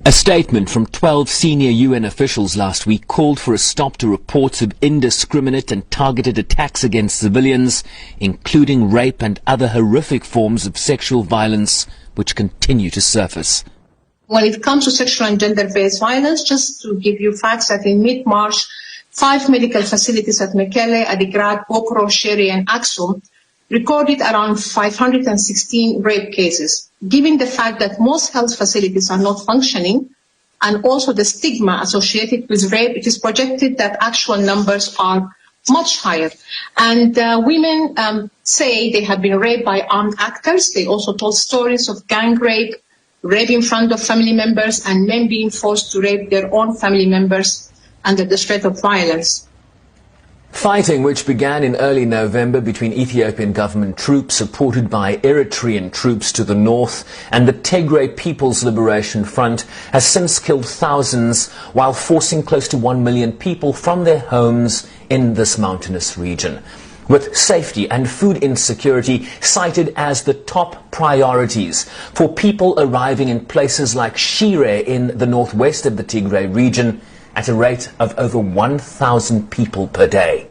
A statement from 12 senior UN officials last week called for a stop to reports of indiscriminate and targeted attacks against civilians, including rape and other horrific forms of sexual violence which continue to surface. When it comes to sexual and gender-based violence, just to give you facts, that in mid-March, 5 medical facilities at Mekelle, Adigrat, Bokro, Shere and Aksum recorded around 516 rape cases. Given the fact that most health facilities are not functioning and also the stigma associated with rape, it is projected that actual numbers are much higher. And women say they have been raped by armed actors. They also told stories of gang rape, rape in front of family members, and men being forced to rape their own family members under the threat of violence. Fighting, which began in early November between Ethiopian government troops supported by Eritrean troops to the north and the Tigray People's Liberation Front, has since killed thousands while forcing close to 1 million people from their homes in this mountainous region, with safety and food insecurity cited as the top priorities for people arriving in places like Shire in the northwest of the Tigray region at a rate of over 1,000 people per day.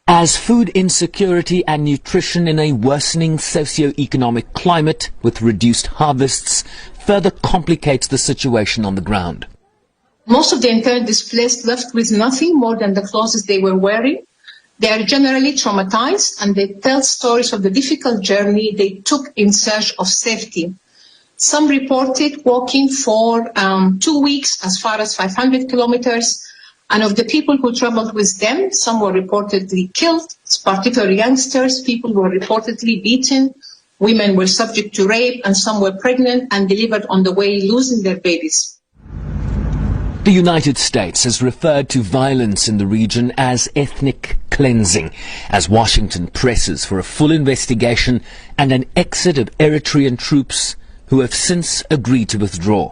As food insecurity and nutrition in a worsening socio-economic climate with reduced harvests further complicates the situation on the ground. Most of the internally displaced left with nothing more than the clothes they were wearing. They are generally traumatized and they tell stories of the difficult journey they took in search of safety. Some reported walking for 2 weeks as far as 500 kilometers. And of the people who traveled with them, some were reportedly killed, particularly youngsters. People were reportedly beaten. Women were subject to rape, and some were pregnant and delivered on the way, losing their babies. The United States has referred to violence in the region as ethnic cleansing, as Washington presses for a full investigation and an exit of Eritrean troops who have since agreed to withdraw.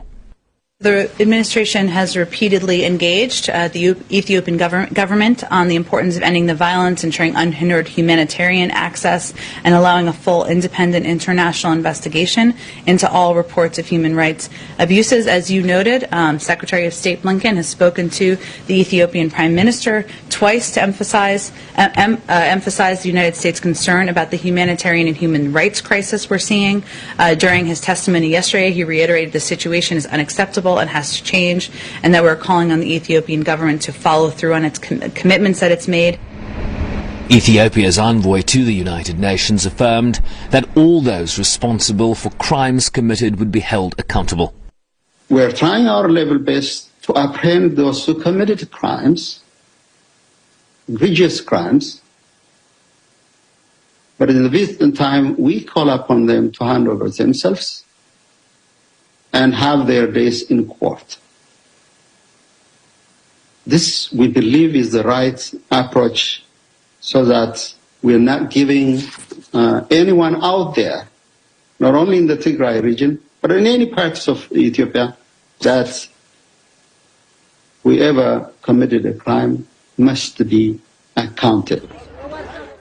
The administration has repeatedly engaged the Ethiopian government on the importance of ending the violence, ensuring unhindered humanitarian access, and allowing a full, independent international investigation into all reports of human rights abuses. As you noted, Secretary of State Blinken has spoken to the Ethiopian Prime Minister twice to emphasize the United States' concern about the humanitarian and human rights crisis we're seeing. During his testimony yesterday, he reiterated the situation is unacceptable and has to change, and that we're calling on the Ethiopian government to follow through on its commitments that it's made. Ethiopia's envoy to the United Nations affirmed that all those responsible for crimes committed would be held accountable. We're trying our level best to apprehend those who committed crimes, egregious crimes, but in the meantime, we call upon them to hand over themselves and have their days in court. This, we believe, is the right approach, so that we're not giving anyone out there, not only in the Tigray region, but in any parts of Ethiopia, that whoever committed a crime must be accounted.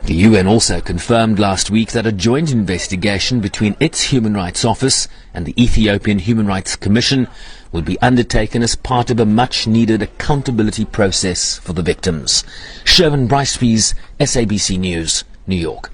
The UN also confirmed last week that a joint investigation between its Human Rights Office and the Ethiopian Human Rights Commission will be undertaken as part of a much-needed accountability process for the victims. Sherwin Brycepease, SABC News, New York.